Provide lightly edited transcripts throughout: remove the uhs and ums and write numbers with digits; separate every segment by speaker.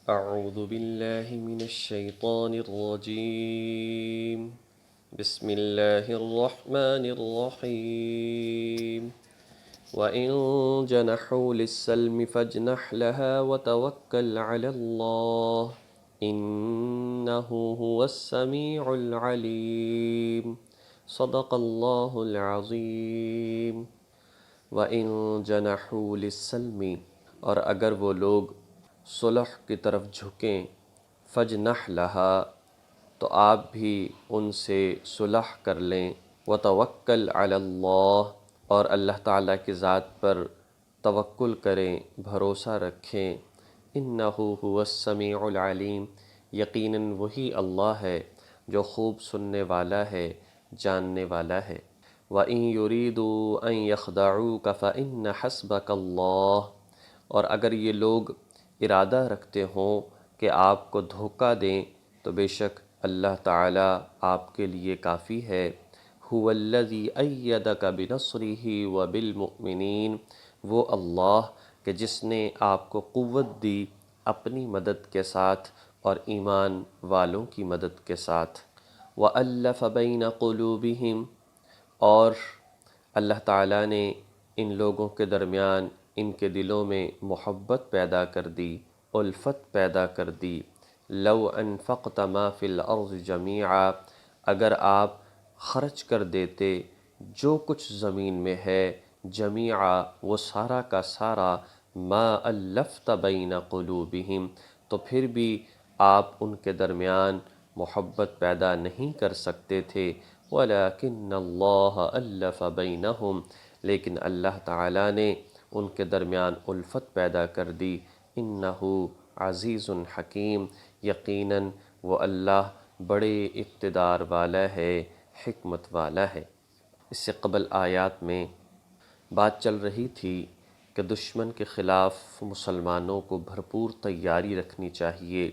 Speaker 1: أعوذ بالله من الشيطان الرجيم بسم الله الرحمن الرحيم وإن جنحوا للسلم فاجنح لها وتوكل على الله إنه هو السميع العليم صدق الله العظيم وَإِن جَنَحُوا لِلسَّلْمِ اور اگر وہ لوگ صلح کی طرف جھکیں فَاجْنَحْ لَهَا تو آپ بھی ان سے صلح کر لیں وَتَوَكَّلْ عَلَى اللَّهِ اور اللہ تعالیٰ کی ذات پر توکل کریں بھروسہ رکھیں إِنَّهُ هُوَ السَّمِيعُ الْعَلِيمُ یقیناً وہی اللہ ہے جو خوب سننے والا ہے جاننے والا ہے وَإِن يُرِيدُوا أَن يَخْدَعُوكَ فَإِنَّ حَسْبَكَ اللَّهُ اور اگر یہ لوگ ارادہ رکھتے ہوں کہ آپ کو دھوکہ دیں تو بے شک اللہ تعالیٰ آپ کے لیے کافی ہے هُوَ الَّذِي أَيَّدَكَ بِنَصْرِهِ وَبِالْمُؤْمِنِينَ وہ اللہ کہ جس نے آپ کو قوت دی اپنی مدد کے ساتھ اور ایمان والوں کی مدد کے ساتھ وَأَلَّفَ بَيْنَ قُلُوبِهِمْ اور اللہ تعالیٰ نے ان لوگوں کے درمیان ان کے دلوں میں محبت پیدا کر دی الفت پیدا کر دی لو انفقت ما فی الارض جمیعا اگر آپ خرچ کر دیتے جو کچھ زمین میں ہے جمیعا وہ سارا کا سارا ما الفت بین قلوبہم تو پھر بھی آپ ان کے درمیان محبت پیدا نہیں کر سکتے تھے وَلَكِنَّ اللَّهَ أَلَّفَ بَيْنَهُمْ لیکن اللہ تعالیٰ نے ان کے درمیان الفت پیدا کر دی إِنَّهُ عزیز حکیم یقیناً وہ اللہ بڑے اقتدار والا ہے حکمت والا ہے۔ اس سے قبل آیات میں بات چل رہی تھی کہ دشمن کے خلاف مسلمانوں کو بھرپور تیاری رکھنی چاہیے،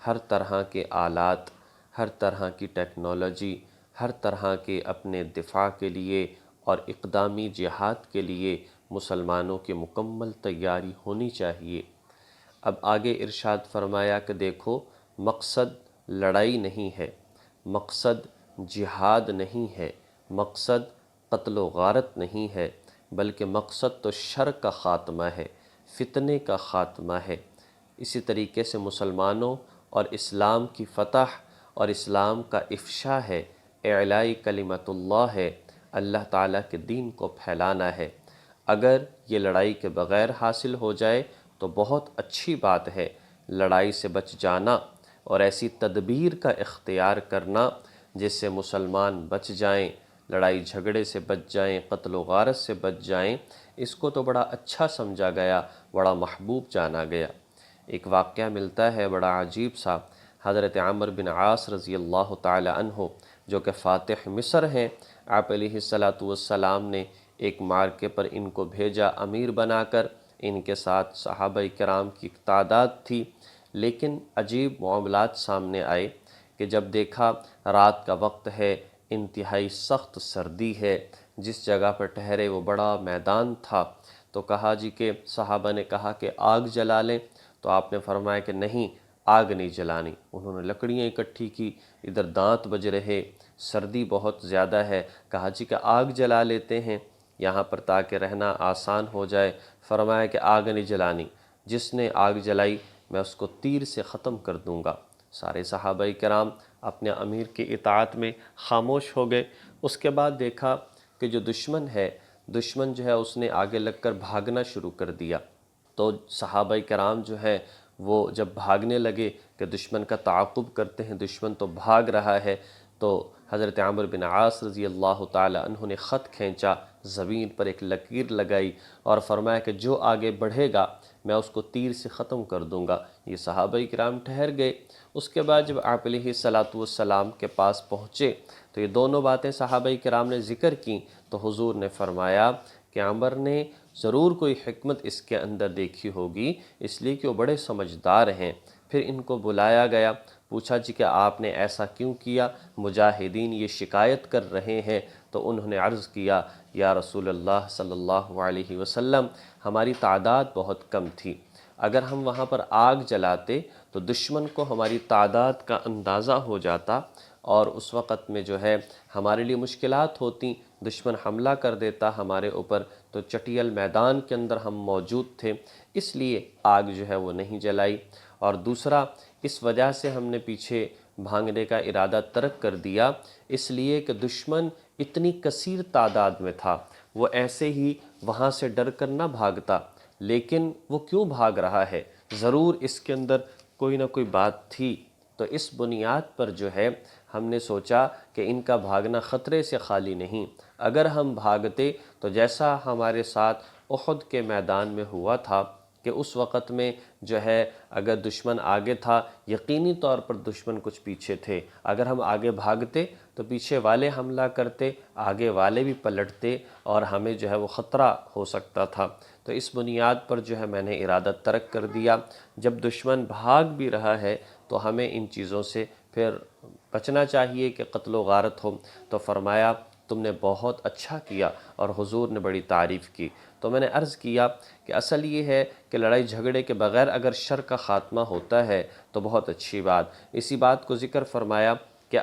Speaker 1: ہر طرح کے آلات، ہر طرح کی ٹیکنالوجی، ہر طرح کے اپنے دفاع کے لیے اور اقدامی جہاد کے لیے مسلمانوں کی مکمل تیاری ہونی چاہیے۔ اب آگے ارشاد فرمایا کہ دیکھو مقصد لڑائی نہیں ہے، مقصد جہاد نہیں ہے، مقصد قتل و غارت نہیں ہے، بلکہ مقصد تو شر کا خاتمہ ہے، فتنے کا خاتمہ ہے۔ اسی طریقے سے مسلمانوں اور اسلام کی فتح اور اسلام کا افشا ہے، اعلائی کلمت اللہ ہے، اللہ تعالیٰ کے دین کو پھیلانا ہے۔ اگر یہ لڑائی کے بغیر حاصل ہو جائے تو بہت اچھی بات ہے، لڑائی سے بچ جانا اور ایسی تدبیر کا اختیار کرنا جس سے مسلمان بچ جائیں، لڑائی جھگڑے سے بچ جائیں، قتل و غارت سے بچ جائیں، اس کو تو بڑا اچھا سمجھا گیا، بڑا محبوب جانا گیا۔ ایک واقعہ ملتا ہے بڑا عجیب سا، حضرت عمرو بن عاص رضی اللہ تعالی عنہ جو کہ فاتح مصر ہیں، آپ علیہ السلام نے ایک معرکے پر ان کو بھیجا امیر بنا کر، ان کے ساتھ صحابہ کرام کی تعداد تھی، لیکن عجیب معاملات سامنے آئے کہ جب دیکھا رات کا وقت ہے، انتہائی سخت سردی ہے، جس جگہ پر ٹھہرے وہ بڑا میدان تھا، تو کہا جی کہ صحابہ نے کہا کہ آگ جلا لیں، تو آپ نے فرمایا کہ نہیں، آگ نہیں جلانی۔ انہوں نے لکڑیاں اکٹھی کی، ادھر دانت بج رہے، سردی بہت زیادہ ہے، کہا جی کہ آگ جلا لیتے ہیں یہاں پر تاکہ رہنا آسان ہو جائے۔ فرمایا کہ آگ نہیں جلانی، جس نے آگ جلائی میں اس کو تیر سے ختم کر دوں گا۔ سارے صحابہ کرام اپنے امیر کی اطاعت میں خاموش ہو گئے۔ اس کے بعد دیکھا کہ جو دشمن ہے، دشمن جو ہے اس نے آگے لگ کر بھاگنا شروع کر دیا، تو صحابہ کرام جو ہے وہ جب بھاگنے لگے کہ دشمن کا تعاقب کرتے ہیں، دشمن تو بھاگ رہا ہے، تو حضرت عمرو بن عاص رضی اللہ تعالی عنہ نے خط کھینچا، زمین پر ایک لکیر لگائی اور فرمایا کہ جو آگے بڑھے گا میں اس کو تیر سے ختم کر دوں گا۔ یہ صحابہ کرام ٹھہر گئے۔ اس کے بعد جب آپ علیہ السلام کے پاس پہنچے تو یہ دونوں باتیں صحابہ کرام نے ذکر کیں، تو حضور نے فرمایا کہ عمر نے ضرور کوئی حکمت اس کے اندر دیکھی ہوگی، اس لیے کہ وہ بڑے سمجھدار ہیں۔ پھر ان کو بلایا گیا، پوچھا جی کہ آپ نے ایسا کیوں کیا، مجاہدین یہ شکایت کر رہے ہیں، تو انہوں نے عرض کیا یا رسول اللہ صلی اللہ علیہ وسلم ہماری تعداد بہت کم تھی، اگر ہم وہاں پر آگ جلاتے تو دشمن کو ہماری تعداد کا اندازہ ہو جاتا اور اس وقت میں جو ہے ہمارے لیے مشکلات ہوتی، دشمن حملہ کر دیتا ہمارے اوپر، تو چٹیل میدان کے اندر ہم موجود تھے، اس لیے آگ جو ہے وہ نہیں جلائی۔ اور دوسرا، اس وجہ سے ہم نے پیچھے بھاگنے کا ارادہ ترک کر دیا، اس لیے کہ دشمن اتنی کثیر تعداد میں تھا، وہ ایسے ہی وہاں سے ڈر کر نہ بھاگتا، لیکن وہ کیوں بھاگ رہا ہے، ضرور اس کے اندر کوئی نہ کوئی بات تھی۔ تو اس بنیاد پر جو ہے ہم نے سوچا کہ ان کا بھاگنا خطرے سے خالی نہیں، اگر ہم بھاگتے تو جیسا ہمارے ساتھ احد کے میدان میں ہوا تھا کہ اس وقت میں جو ہے اگر دشمن آگے تھا، یقینی طور پر دشمن کچھ پیچھے تھے، اگر ہم آگے بھاگتے تو پیچھے والے حملہ کرتے، آگے والے بھی پلٹتے اور ہمیں جو ہے وہ خطرہ ہو سکتا تھا۔ تو اس بنیاد پر جو ہے میں نے ارادہ ترک کر دیا۔ جب دشمن بھاگ بھی رہا ہے تو ہمیں ان چیزوں سے پھر بچنا چاہیے کہ قتل و غارت ہو۔ تو فرمایا تم نے بہت اچھا کیا، اور حضور نے بڑی تعریف کی۔ تو میں نے عرض کیا کہ اصل یہ ہے کہ لڑائی جھگڑے کے بغیر اگر شر کا خاتمہ ہوتا ہے تو بہت اچھی بات۔ اسی بات کو ذکر فرمایا کہ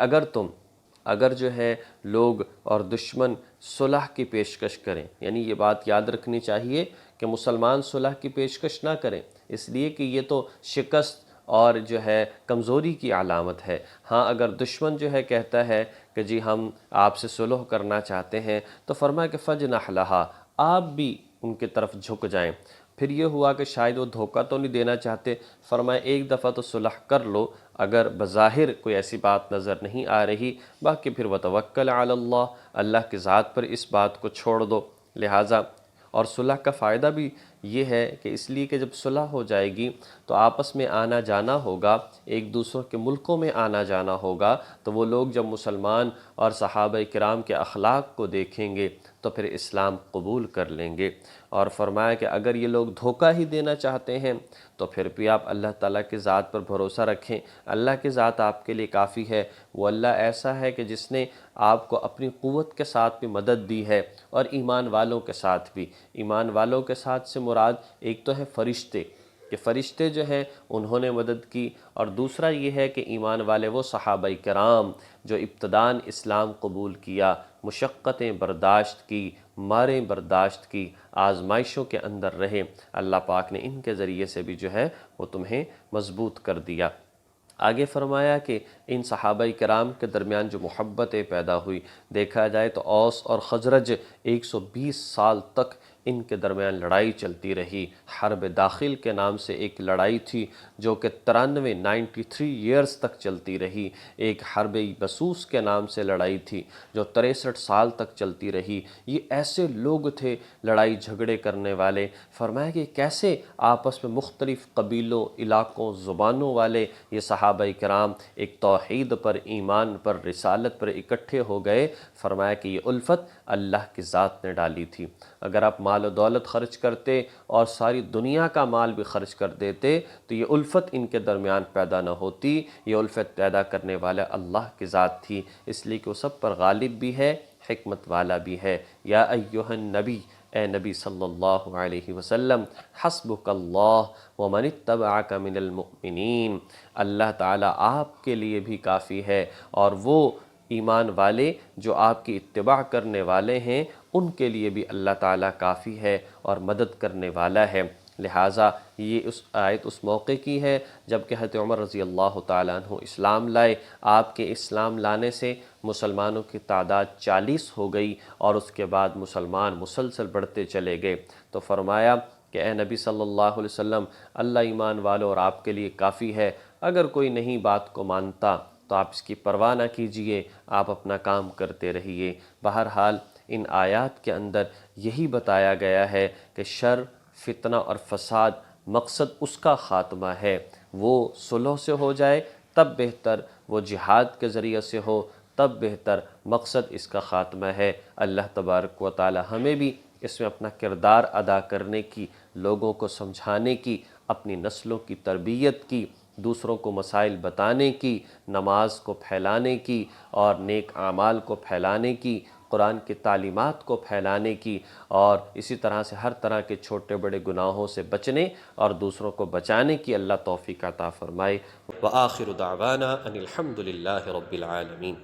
Speaker 1: اگر جو ہے لوگ اور دشمن صلح کی پیشکش کریں، یعنی یہ بات یاد رکھنی چاہیے کہ مسلمان صلح کی پیشکش نہ کریں، اس لیے کہ یہ تو شکست اور جو ہے کمزوری کی علامت ہے۔ ہاں اگر دشمن جو ہے کہتا ہے کہ جی ہم آپ سے صلح کرنا چاہتے ہیں، تو فرمایا کہ فجنح لہا، آپ بھی ان کی طرف جھک جائیں۔ پھر یہ ہوا کہ شاید وہ دھوکہ تو نہیں دینا چاہتے، فرمایا ایک دفعہ تو صلح کر لو، اگر بظاہر کوئی ایسی بات نظر نہیں آ رہی، باقی پھر وتوکل علی اللہ، اللہ کی ذات پر اس بات کو چھوڑ دو۔ لہٰذا اور صلح کا فائدہ بھی یہ ہے کہ اس لیے کہ جب صلح ہو جائے گی تو آپس میں آنا جانا ہوگا، ایک دوسرے کے ملکوں میں آنا جانا ہوگا، تو وہ لوگ جب مسلمان اور صحابہ کرام کے اخلاق کو دیکھیں گے تو پھر اسلام قبول کر لیں گے۔ اور فرمایا کہ اگر یہ لوگ دھوکہ ہی دینا چاہتے ہیں تو پھر بھی آپ اللہ تعالیٰ کی ذات پر بھروسہ رکھیں، اللہ کی ذات آپ کے لیے کافی ہے۔ وہ اللہ ایسا ہے کہ جس نے آپ کو اپنی قوت کے ساتھ بھی مدد دی ہے، اور ایمان والوں کے ساتھ بھی۔ ایمان والوں کے ساتھ سے مراد ایک تو ہے فرشتے، کہ فرشتے جو ہیں انہوں نے مدد کی، اور دوسرا یہ ہے کہ ایمان والے وہ صحابہ کرام جو ابتداً اسلام قبول کیا، مشقتیں برداشت کی، ماریں برداشت کی، آزمائشوں کے اندر رہے، اللہ پاک نے ان کے ذریعے سے بھی جو ہے وہ تمہیں مضبوط کر دیا۔ آگے فرمایا کہ ان صحابہ کرام کے درمیان جو محبتیں پیدا ہوئی، دیکھا جائے تو اوس اور خزرج 120 سال تک ان کے درمیان لڑائی چلتی رہی۔ حرب داخل کے نام سے ایک لڑائی تھی جو کہ 93 ایئرز تک چلتی رہی۔ ایک حرب بسوس کے نام سے لڑائی تھی جو 63 سال تک چلتی رہی۔ یہ ایسے لوگ تھے لڑائی جھگڑے کرنے والے، فرمایا کہ کیسے آپس میں مختلف قبیلوں، علاقوں، زبانوں والے یہ صحابہ کرام ایک توحید پر، ایمان پر، رسالت پر اکٹھے ہو گئے۔ فرمایا کہ یہ الفت اللہ کی ذات نے ڈالی تھی۔ اگر آپ مال و دولت خرچ کرتے اور ساری دنیا کا مال بھی خرچ کر دیتے تو یہ الفت ان کے درمیان پیدا نہ ہوتی۔ یہ الفت پیدا کرنے والا اللہ کی ذات تھی، اس لیے کہ وہ سب پر غالب بھی ہے، حکمت والا بھی ہے۔ یا ایہا النبی، اے نبی صلی اللہ علیہ وسلم، حسبک اللہ ومن اتبعک من المؤمنین، اللہ تعالیٰ آپ کے لیے بھی کافی ہے، اور وہ ایمان والے جو آپ کی اتباع کرنے والے ہیں ان کے لیے بھی اللہ تعالیٰ کافی ہے اور مدد کرنے والا ہے۔ لہٰذا یہ اس آیت اس موقع کی ہے جب کہ حضرت عمر رضی اللہ تعالیٰ عنہ اسلام لائے۔ آپ کے اسلام لانے سے مسلمانوں کی تعداد 40 ہو گئی، اور اس کے بعد مسلمان مسلسل بڑھتے چلے گئے۔ تو فرمایا کہ اے نبی صلی اللہ علیہ وسلم، اللہ ایمان والوں اور آپ کے لیے کافی ہے، اگر کوئی نہیں بات کو مانتا تو آپ اس کی پرواہ نہ کیجئے، آپ اپنا کام کرتے رہیے۔ بہرحال ان آیات کے اندر یہی بتایا گیا ہے کہ شر، فتنہ اور فساد مقصد اس کا خاتمہ ہے، وہ صلح سے ہو جائے تب بہتر، وہ جہاد کے ذریعے سے ہو تب بہتر، مقصد اس کا خاتمہ ہے۔ اللہ تبارک و تعالی ہمیں بھی اس میں اپنا کردار ادا کرنے کی، لوگوں کو سمجھانے کی، اپنی نسلوں کی تربیت کی، دوسروں کو مسائل بتانے کی، نماز کو پھیلانے کی اور نیک اعمال کو پھیلانے کی قرآن کی تعلیمات کو پھیلانے کی، اور اسی طرح سے ہر طرح کے چھوٹے بڑے گناہوں سے بچنے اور دوسروں کو بچانے کی اللہ توفیق عطا فرمائے۔ وآخر دعوانا ان الحمد للہ رب العالمین۔